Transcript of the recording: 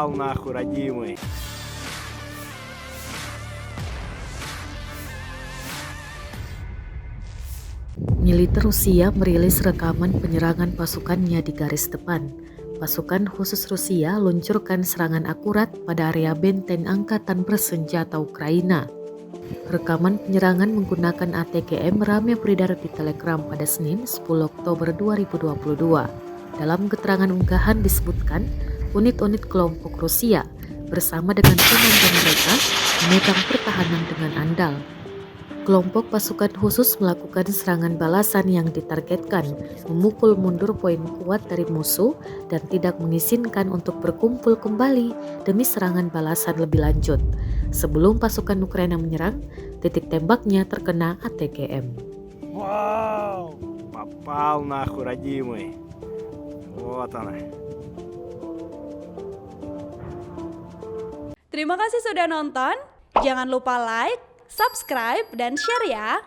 Попал нахуй, родимый. Militer Rusia merilis rekaman penyerangan pasukannya di garis depan. Pasukan khusus Rusia luncurkan serangan akurat pada area benteng angkatan bersenjata Ukraina. Rekaman penyerangan menggunakan ATGM ramai beredar di Telegram pada Senin 10 Oktober 2022. Dalam keterangan unggahan disebutkan, unit-unit kelompok Rusia bersama dengan komandan mereka memegang pertahanan dengan andal. Kelompok pasukan khusus melakukan serangan balasan yang ditargetkan memukul mundur poin kuat dari musuh dan tidak mengizinkan untuk berkumpul kembali demi serangan balasan lebih lanjut. Sebelum pasukan Ukraina menyerang, titik tembaknya terkena ATGM. Вау! Попал нахуй, родимый. Вот она. Terima kasih sudah nonton. Jangan lupa like, subscribe, dan share ya.